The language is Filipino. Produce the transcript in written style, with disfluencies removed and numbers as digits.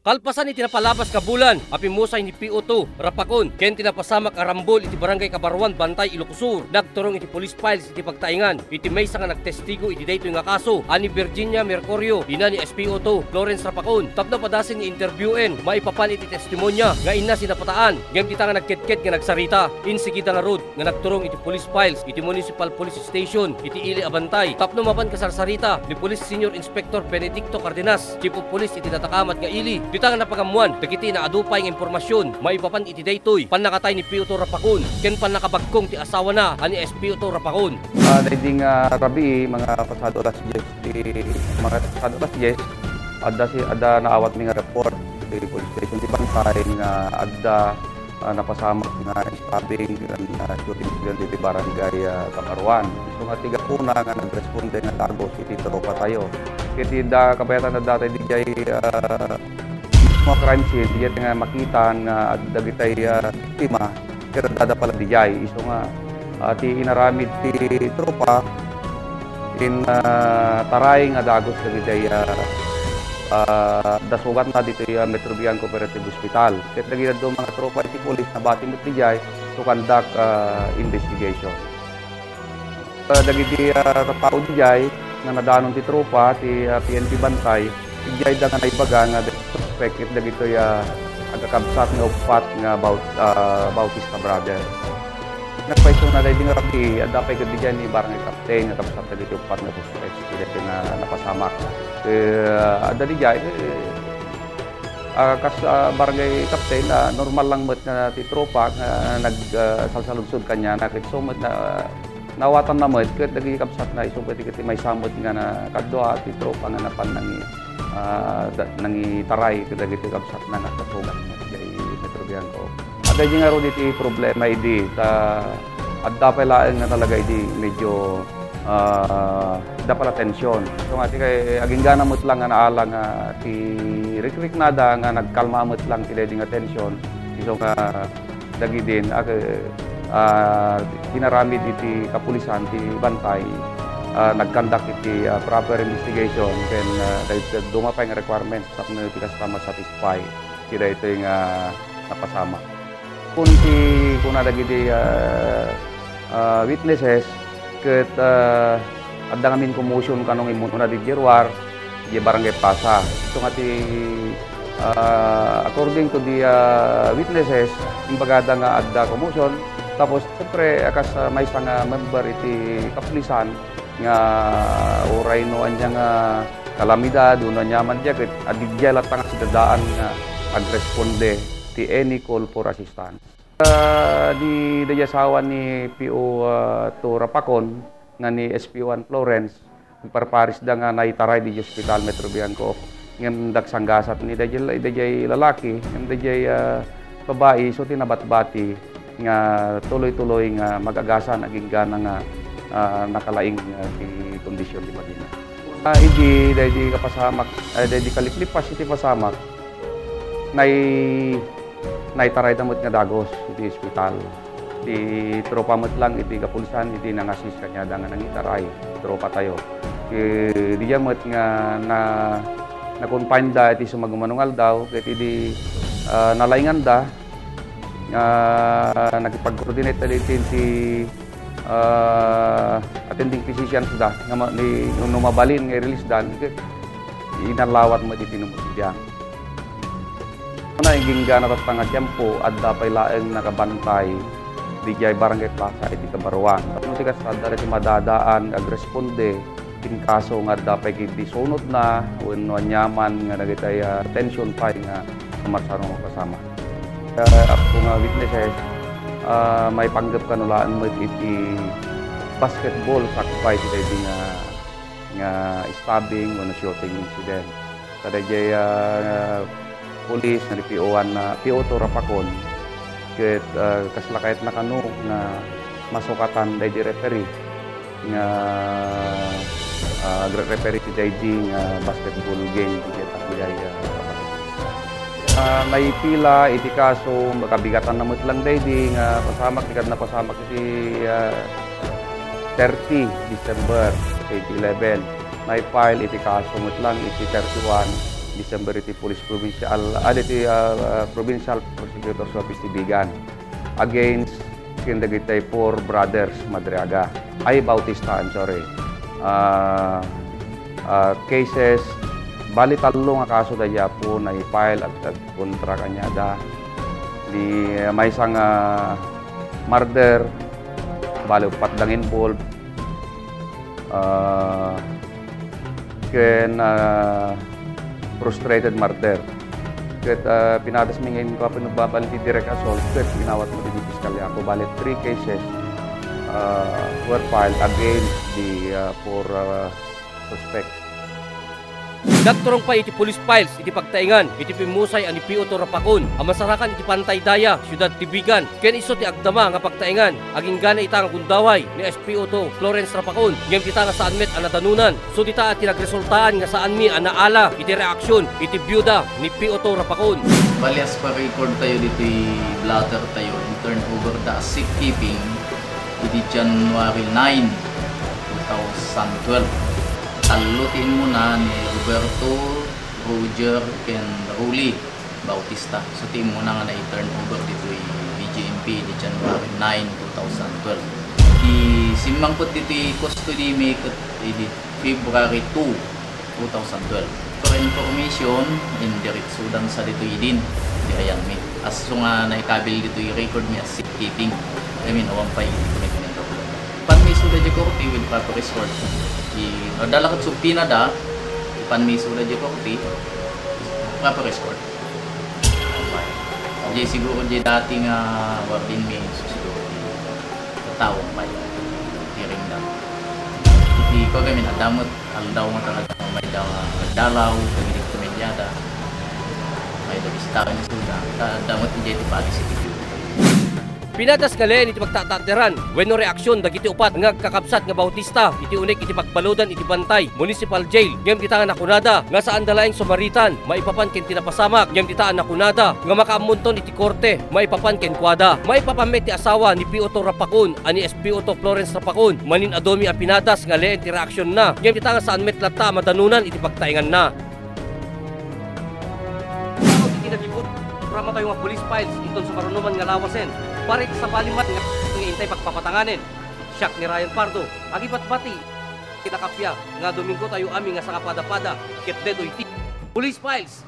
Kalpasan iti napalabas ka bulan, apimusay ni PO2, Rapakon, ken tinapasamak arambol iti barangay Kabarwan, Bantay, Ilocosur. Nagturong iti police files iti pagtaingan. Iti maysa nga nagtestigo iti daytoy nga kaso, ani Virginia Mercurio, ina ni SPO2, Florence Rapakon. Tapno padasin ni interviewin, maipapan iti testimonya, nga ina sinapataan, ngem kita nga nagketket nga nagsarita. Insigida nga rod, nga nagturong iti police files, iti Municipal Police Station, iti Ili Abantay. Tapno mapan kasarsarita, ni Police Senior Inspector Benedicto Cardenas, Chief of Police iti Tatakamat nga Ili. Dita nga napagamuan, dagiti na adupay ng impormasyon, maipapan iti daytoy, panakatay ni PO2 Rapakon, ken panakabagkong ti asawa na, ani SPO2 Rapakon. Dahil nga rabi, mga pasado alas 10, ada naawat mga report di police station di Bantay nga adda napasamak nga stabbing shooting di barangay Kabarwan. So nga tiga puna nga nagresponde nga Dagos iti tropa tayo. Kiti da kabayatan na dati di jay mga crime scene, di nga makita nga dagitay tima, pero dada pala di jay. So nga ti inaramid ti tropa in taray nga Dagos dagitay dasugan na dito yung Metrobian Cooperative Hospital. Kahit nagiging doon mga tropa iti police na bating mo tijay to conduct investigation. Dagiti tao tijay na nadanon ti tropa, ti PNP Bantay, tijay da nga naibaga nga suspect it dagito yung agakabsat nga upat nga Bautista Brother. Nagpaiso na dahil nga rabi, adapay ka diyan ni barangay captain nga kabsat dagito upat nga suspect, dito nga napasamak. Ada di jay kas barangay captain normal lang mat na ti tropa nga nagsalsaludsod kanya na kit sumat na nawatan na mat ket dagi kapsat na iso pwede ket may samot nga na kadwa ti tropa nga napan nangi taray ket dagi ti kapsat na nakasugat jay Metrobian ko. Ada di nga ro ti problema idi ta adda pa laeng nga talaga idi medyo da pala tensyon. So nga ti kay aging gana mo't lang nga naala nga ti rik-rik nada nga nagkalma mo't lang ti nga tensyon. So nga dagi din ginaramid iti kapulisan ti Bantay nagkandak iti proper investigation then dumapay nga requirements tapno ti customer satisfy ti daytoy nga napasama. Kung dagi di witnesses ket adda ngamin commotion kanong imun na di Jerwar di barangay Pasa. So nga ti according to the witnesses, imbagada nga adda commotion. Tapos siyempre akas may isang member iti kapulisan nga oray no anya nga kalamidad uno nyaman dia ket adigya latang sidadaan nga agresponde ti any call for assistance. Di dayasawan ni PO2 Rapakon nga ni SP1 Florence nagparparis da nga naitaray di Hospital Metrobian ko ngem dagsanggasat ni dayay lalaki ngem dayay babae so tinabat-bati nga tuloy-tuloy nga mag-agasan aging gana nga nakalaing ti kondisyon di Madina. Idi dayay kapasamak dayay kaliplipas iti pasamak naitaray damot nga Dagos iti hospital. Iti tropa mo't lang iti kapulisan iti nangasis kanya da nga nangitaray tropa tayo. Di jamot nga na-confine da iti sumagumanungal daw ket iti nalaingan da nakipag-coordinate da iti attending physicians da nga numabalin nga release da inalawat mo iti numutibiyang. Na ingin gana tat nga tiyempo adda pay laeng nakabantay di jay barangay Plaza iti Kabarwan. Tapos tikas adda iti madadaan agresponde tin kaso nga adda pay kiti sunod na wenno nyaman nga nagitay tension pay nga sumarsarong kasama. Ako nga witnesses may panggap kanulaan mo iti basketball sakpay iti nga stabbing o shooting incident. Kada jay police na PO2 Rapakon ket kaslakayat na kano na masukatan day di referee nga referee ti day nga basketball game ket agay naipila iti kaso makabigatan na lang day nga pasamak tikad na pasamak iti 30 December 2011 naipile iti kaso lang iti 31 December iti Police Provincial Prosecutor's Office ti Bigan against dagiti 4 brothers Madriaga. Bautista, I'm sorry. Cases, bali talo nga kaso da po na i-file at kontra kanya da. Di may isang murder, bali upat dang involved. Frustrated murder. Ket pinadas mi ngayon ko pinagbabalit ti direct assault, ket pinawat mo di piskalya ko. Bali 3 cases were filed against the 4 suspects. Nagturong pa iti police files iti pagtaingan iti pimusay ani P.O. Rapakon ang masarakan iti Pantay Daya, Syudad Tibigan. Ken iso ti agdama nga pagtaingan aging gana ita nga gundaway ni SPO Florence Rapakon ngem kita nga saan met anadanunan. So dita ati nagresultaan nga saan mi anaala iti reaksyon iti byuda ni P.O. Rapakon. Balias pa record tayo dito blatter tayo in turnover the sick keeping iti January 9, 2012. Talutin muna ni Roberto, Roger, ken Ruli Bautista. So team muna nga na-turn over dito yung BJMP di January 9, 2012. Simangkot dito yung custody make di February 2, 2012. For information, indiretso dan sa dito din di ayan mi. As so nga naikabil dito yung record niya sick keeping. I mean, awang pa yung commitment of law. Panmiso da Jacorti with proper resort. Dala kat supina da panmiso da Jacorti proper escort. Jadi siguro di dati nga wardin mi siguro tao pa yun tiring da. Iti ko gamin adamot aldaw mo talaga may dalaw kamilik kumenyada may dabistaw ni suda adamot di pati si Tito. Pinadas nga leen iti pagtatateran wenno reaksyon dagiti upat nga kakabsat nga Bautista iti unik iti pagbaludan iti Bantay Municipal Jail ngem kita nga nakunada nga saan dalaing Samaritan maipapan ken tinapasamak ngem kita nakunada nga makaamunton iti korte maipapan ken kwada maipapamet ti asawa ni P.O. Rapakon ani SPO Florence Rapakon manin adomi a pinadas nga leen ti reaksyon na ngem kita nga saan met latta madanunan iti pagtaingan na. Iti nagibot programa tayo nga police files iton sa marunuman nga lawasen. Parit sa balimat nga intay pagpapatanganin. Siak ni Ryan Pardo, agibat bati. Kinakapya nga Domingo tayo aming nga sa kapada-pada. Ket dedoy ti. Police Files.